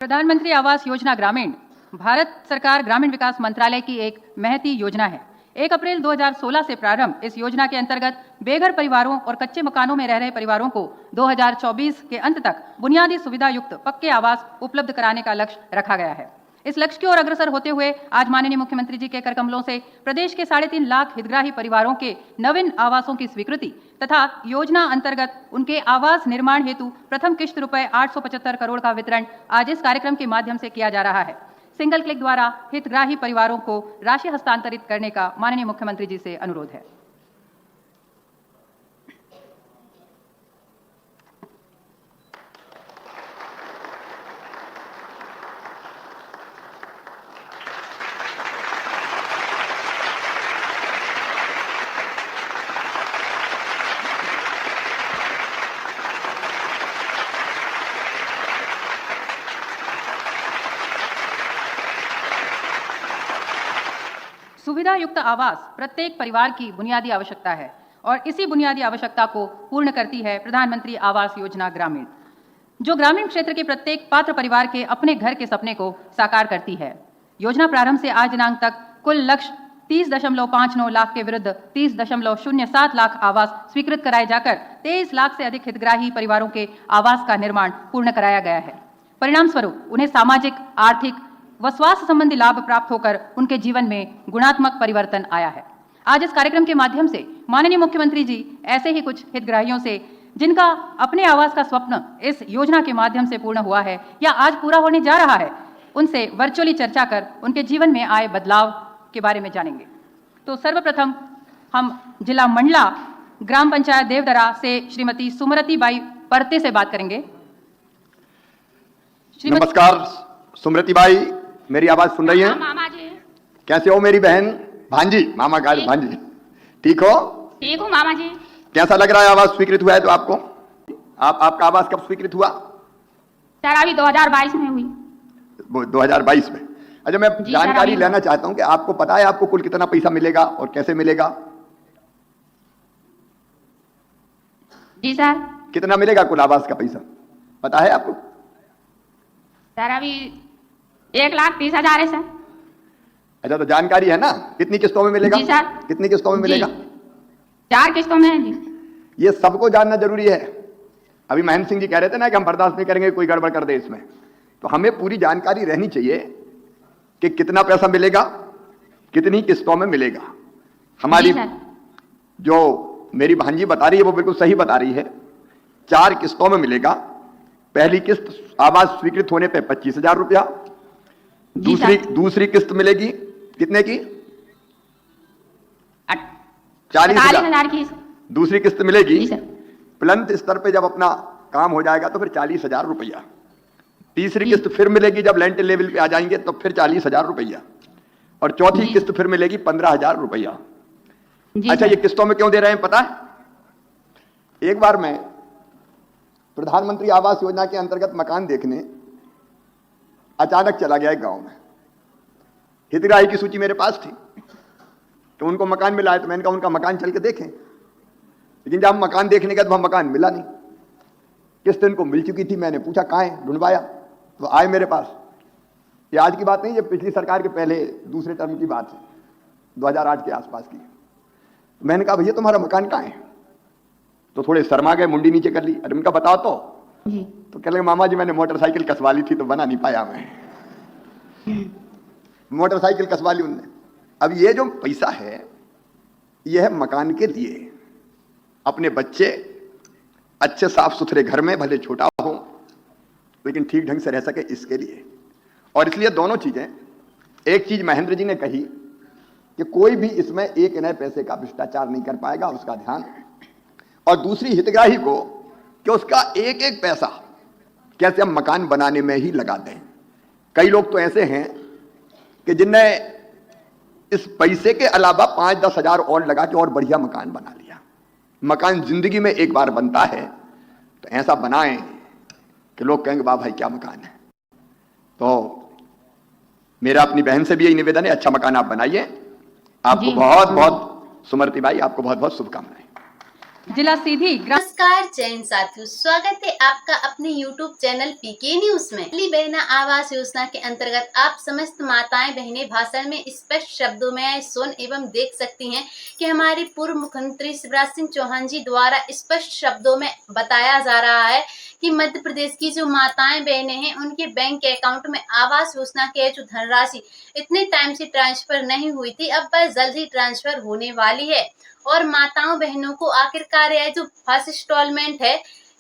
प्रधानमंत्री आवास योजना ग्रामीण भारत सरकार ग्रामीण विकास मंत्रालय की एक महती योजना है। 1 अप्रैल 2016 से प्रारंभ इस योजना के अंतर्गत बेघर परिवारों और कच्चे मकानों में रह रहे परिवारों को 2024 के अंत तक बुनियादी सुविधा युक्त पक्के आवास उपलब्ध कराने का लक्ष्य रखा गया है। इस लक्ष्य की ओर अग्रसर होते हुए आज माननीय मुख्यमंत्री जी के करकमलों से प्रदेश के 3.5 लाख हितग्राही परिवारों के नवीन आवासों की स्वीकृति तथा योजना अंतर्गत उनके आवास निर्माण हेतु प्रथम किश्त रुपए 875 करोड़ का वितरण आज इस कार्यक्रम के माध्यम से किया जा रहा है। सिंगल क्लिक द्वारा हितग्राही परिवारों को राशि हस्तांतरित करने का माननीय मुख्यमंत्री जी से अनुरोध है। सुविधा युक्त आवास प्रत्येक परिवार की बुनियादी आवश्यकता है और इसी बुनियादी आवश्यकता को पूर्ण करती है प्रधानमंत्री आवास योजना ग्रामीण, जो ग्रामीण क्षेत्र के प्रत्येक पात्र परिवार के अपने घर के सपने को साकार करती है। योजना प्रारंभ से आज दिनांक तक कुल लक्ष्य 30.59 लाख के विरुद्ध 30.07 लाख आवास स्वीकृत कराए जाकर 23 लाख से अधिक हितग्राही परिवारों के आवास का निर्माण पूर्ण कराया गया है। परिणाम स्वरूप उन्हें सामाजिक, आर्थिक व स्वास्थ्य संबंधी लाभ प्राप्त होकर उनके जीवन में गुणात्मक परिवर्तन आया है। आज इस कार्यक्रम के माध्यम से माननीय मुख्यमंत्री जी ऐसे ही कुछ हितग्राहियों से जिनका अपने आवास का स्वप्न इस योजना के माध्यम से पूर्ण हुआ है या आज पूरा होने जा रहा है, उनसे वर्चुअली चर्चा कर उनके जीवन में आए बदलाव के बारे में जानेंगे। तो सर्वप्रथम हम जिला मंडला ग्राम पंचायत देवदरा से श्रीमती सुमरती बाई परते से बात करेंगे। नमस्कार सुमरती बाई, मेरी आवाज सुन रही हैं? मामा जी कैसे हो मेरी बहन? भांजी, मामा का भांजी, ठीक हो? ठीक हूँ मामा जी। कैसा लग रहा है आवास स्वीकृत हुआ है तो आपको? आपका आवास कब स्वीकृत हुआ? सर अभी 2022 में हुई। 2022 में। अच्छा, मैं जानकारी लेना चाहता हूं कि आपको पता है आपको कुल कितना पैसा मिलेगा और कैसे मिलेगा? जी सर। कितना मिलेगा कुल आवास का पैसा पता है आपको? सर अभी 1,30,000 है सर। अच्छा, तो जानकारी है ना? कितनी किस्तों में मिलेगा? जी सर। कितनी किस्तों में मिलेगा? 4 किस्तों में है जी। ये सबको जानना जरूरी है। अभी महेंद्र सिंह जी कह रहे थे ना कि हम बर्दाश्त नहीं करेंगे कोई गड़बड़ कर दे इसमें, तो हमें पूरी जानकारी रहनी चाहिए कि कितना पैसा मिलेगा, कितनी किस्तों में मिलेगा। हमारी जो मेरी भांजी बता रही है वो बिल्कुल सही बता रही है। 4 किस्तों में मिलेगा। पहली किस्त आवास स्वीकृत होने पे 25,000 रुपया, दूसरी किस्त मिलेगी कितने की? 40,000 की। दूसरी किस्त मिलेगी प्लंथ स्तर पे जब अपना काम हो जाएगा तो फिर 40,000 रुपया। तीसरी किस्त फिर मिलेगी जब लैंड लेवल पे आ जाएंगे तो फिर 40,000 रुपया, और चौथी किस्त फिर मिलेगी 15,000 रुपया। अच्छा, ये किस्तों में क्यों दे रहे हैं पता है? एक बार मैं प्रधानमंत्री आवास योजना के अंतर्गत मकान देखने अचानक चला गया एक गांव में। हितग्राही की सूची मेरे पास थी तो उनको मकान मिला है, तो मैंने कहा उनका मकान चल के देखें। लेकिन जब हम मकान देखने गए तो वहां मकान मिला नहीं। किस्त इनको मिल चुकी थी। मैंने पूछा कहाँ है, ढूंढवाया तो आए मेरे पास। ये आज की बात नहीं, ये पिछली सरकार के पहले दूसरे टर्म की बात है, 2008 के आसपास की। मैंने कहा भैया तुम्हारा मकान कहाँ है? तो थोड़े शर्मा गए, मुंडी नीचे कर ली। अरे उनका बताओ तो कह लगे मामा जी मैंने मोटरसाइकिल कसवा ली थी तो बना नहीं पाया मैं। मोटरसाइकिल कसवा ली उनने। अब ये जो पैसा है यह है मकान के लिए, अपने बच्चे अच्छे साफ सुथरे घर में, भले छोटा हो लेकिन ठीक ढंग से रह सके, इसके लिए। और इसलिए दोनों चीजें, एक चीज महेंद्र जी ने कही कि कोई भी इसमें एक नए पैसे का भ्रष्टाचार नहीं कर पाएगा, उसका ध्यान, और दूसरी हितग्राही को कि उसका एक एक पैसा कैसे हम मकान बनाने में ही लगा दें। कई लोग तो ऐसे हैं कि जिनने इस पैसे के अलावा 5-10 हजार और लगा के और बढ़िया मकान बना लिया। मकान जिंदगी में एक बार बनता है तो ऐसा बनाएं कि लोग कहेंगे वाह भाई क्या मकान है। तो मेरा अपनी बहन से भी यही निवेदन है, अच्छा मकान आप बनाइए। आपको बहुत बहुत सुमरती बाई, आपको बहुत बहुत शुभकामनाएं। जिला सीधी ग्राम नमस्कार जैन साथियों, स्वागत है आपका अपने YouTube चैनल पीके न्यूज में। लाडली बहना आवास योजना के अंतर्गत आप समस्त माताएं बहनें भाषण में स्पष्ट शब्दों में सुन एवं देख सकती हैं कि हमारे पूर्व मुख्यमंत्री शिवराज सिंह चौहान जी द्वारा स्पष्ट शब्दों में बताया जा रहा है कि मध्य प्रदेश की जो माताएं बहनें हैं उनके बैंक अकाउंट में आवास योजना के जो धनराशि इतने टाइम से ट्रांसफर नहीं हुई थी, अब वह जल्द ही ट्रांसफर होने वाली है। और माताओं बहनों को आखिरकार यह जो फर्स्ट इंस्टॉलमेंट है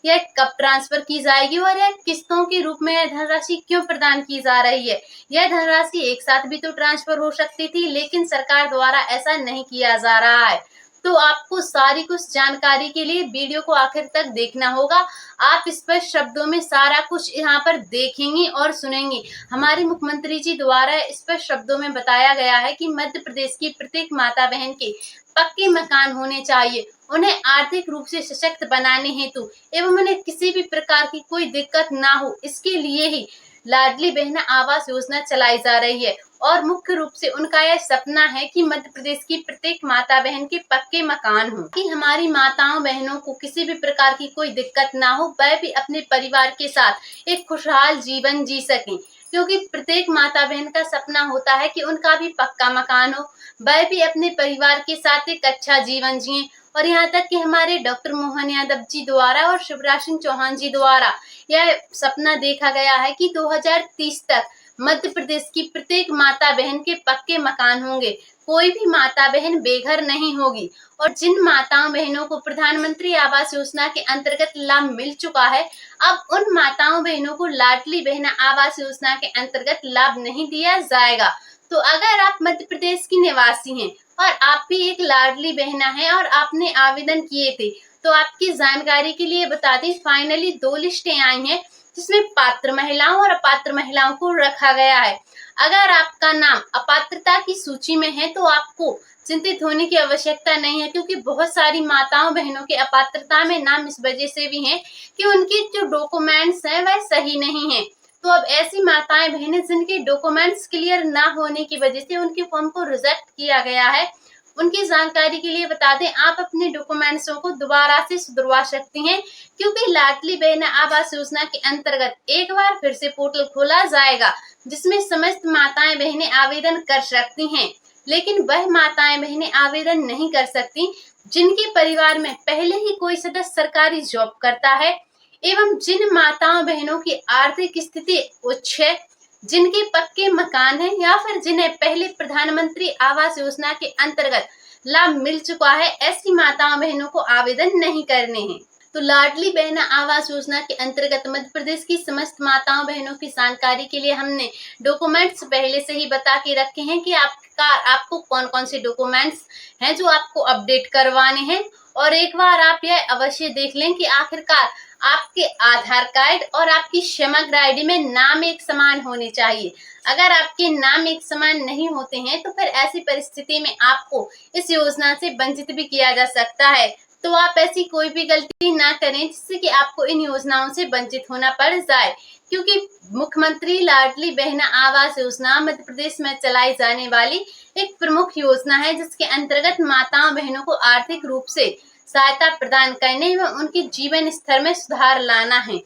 यह कब ट्रांसफर की जाएगी और यह किस्तों के रूप में यह धनराशि क्यों प्रदान की जा रही है। यह धनराशि एक साथ भी तो ट्रांसफर हो सकती थी, लेकिन सरकार द्वारा ऐसा नहीं किया जा रहा है। तो आपको सारी कुछ जानकारी के लिए वीडियो को आखिर तक देखना होगा। आप स्पष्ट शब्दों में सारा कुछ यहाँ पर देखेंगे और सुनेंगे। हमारे मुख्यमंत्री जी द्वारा स्पष्ट शब्दों में बताया गया है कि मध्य प्रदेश की प्रत्येक माता बहन के पक्के मकान होने चाहिए, उन्हें आर्थिक रूप से सशक्त बनाने हेतु एवं उन्हें किसी भी प्रकार की कोई दिक्कत ना हो, इसके लिए ही लाडली बहना आवास योजना चलाई जा रही है। और मुख्य रूप से उनका यह सपना है कि मध्य प्रदेश की प्रत्येक माता बहन के पक्के मकान हो, कि हमारी माताओं बहनों को किसी भी प्रकार की कोई दिक्कत ना हो, वह भी अपने परिवार के साथ एक खुशहाल जीवन जी सकें। क्योंकि प्रत्येक माता बहन का सपना होता है कि उनका भी पक्का मकान हो, वह भी अपने परिवार के साथ एक अच्छा जीवन जिए। और यहाँ तक कि हमारे डॉक्टर मोहन यादव जी द्वारा और शिवराज सिंह चौहान जी द्वारा यह सपना देखा गया है कि 2030 तक मध्य प्रदेश की प्रत्येक माता बहन के पक्के मकान होंगे, कोई भी माता बहन बेघर नहीं होगी। और जिन माताओं बहनों को प्रधानमंत्री आवास योजना के अंतर्गत लाभ मिल चुका है, अब उन माताओं बहनों को लाडली बहना आवास योजना के अंतर्गत लाभ नहीं दिया जाएगा। तो अगर आप मध्य प्रदेश की निवासी हैं और आप भी एक लाडली बहना है और आपने आवेदन किए थे, तो आपकी जानकारी के लिए बता दें फाइनली 2 लिस्टें आई हैं जिसमें पात्र महिलाओं और अपात्र महिलाओं को रखा गया है। अगर आपका नाम अपात्रता की सूची में है तो आपको चिंतित होने की आवश्यकता नहीं है, क्योंकि बहुत सारी माताओं बहनों के अपात्रता में नाम इस वजह से भी हैं कि उनके जो डॉक्यूमेंट्स हैं वह सही नहीं है। तो अब ऐसी माताएं बहनें जिनके डॉक्यूमेंट्स क्लियर ना होने की वजह से उनके फॉर्म को रिजेक्ट किया गया है, उनकी जानकारी के लिए बता दें आप अपने डॉक्यूमेंट्सों को दोबारा से सुधरवा सकती हैं, क्योंकि लाडली बहना आवास योजना के अंतर्गत एक बार फिर से पोर्टल खोला जाएगा जिसमें समस्त माताएं बहनें आवेदन कर सकती हैं। लेकिन वह माताएं बहनें आवेदन नहीं कर सकती जिनके परिवार में पहले ही कोई सदस्य सरकारी जॉब करता है, एवं जिन माताओं बहनों की आर्थिक स्थिति उच्च है, जिनके पक्के मकान हैं, या फिर जिन्हें पहले प्रधानमंत्री आवास योजना के अंतर्गत लाभ मिल चुका है, ऐसी माताओं बहनों को आवेदन नहीं करने हैं। तो लाडली बहना आवास योजना के अंतर्गत मध्य प्रदेश की समस्त माताओं बहनों की जानकारी के लिए हमने डॉक्यूमेंट्स पहले से ही बता के रखे हैं कि आपको कौन कौन से डॉक्यूमेंट्स हैं जो आपको अपडेट करवाने हैं। और एक बार आप यह अवश्य देख लें कि आखिरकार आपके आधार कार्ड और आपकी समग्र आईडी में नाम एक समान होने चाहिए। अगर आपके नाम एक समान नहीं होते हैं तो फिर ऐसी परिस्थिति में आपको इस योजना से वंचित भी किया जा सकता है। तो आप ऐसी कोई भी गलती ना करें जिससे कि आपको इन योजनाओं से वंचित होना पड़ जाए, क्योंकि मुख्यमंत्री लाडली बहना आवास योजना मध्य प्रदेश में चलाई जाने वाली एक प्रमुख योजना है, जिसके अंतर्गत माताओं बहनों को आर्थिक रूप से सहायता प्रदान करने एवं उनके जीवन स्तर में सुधार लाना है।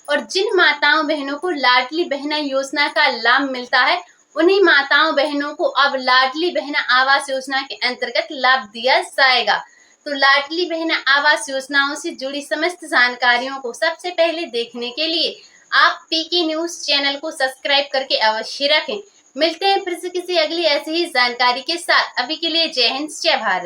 और जिन माताओं बहनों को लाडली बहना योजना का लाभ मिलता है, उन्हीं माताओं बहनों को अब लाडली बहना आवास योजना के अंतर्गत लाभ दिया जाएगा। तो लाडली बहना आवास योजनाओं से जुड़ी समस्त जानकारियों को सबसे पहले देखने के लिए आप पीके न्यूज चैनल को सब्सक्राइब करके अवश्य रखें। मिलते हैं फिर से किसी अगली ऐसी ही जानकारी के साथ। अभी के लिए जय हिंद, जय भारत।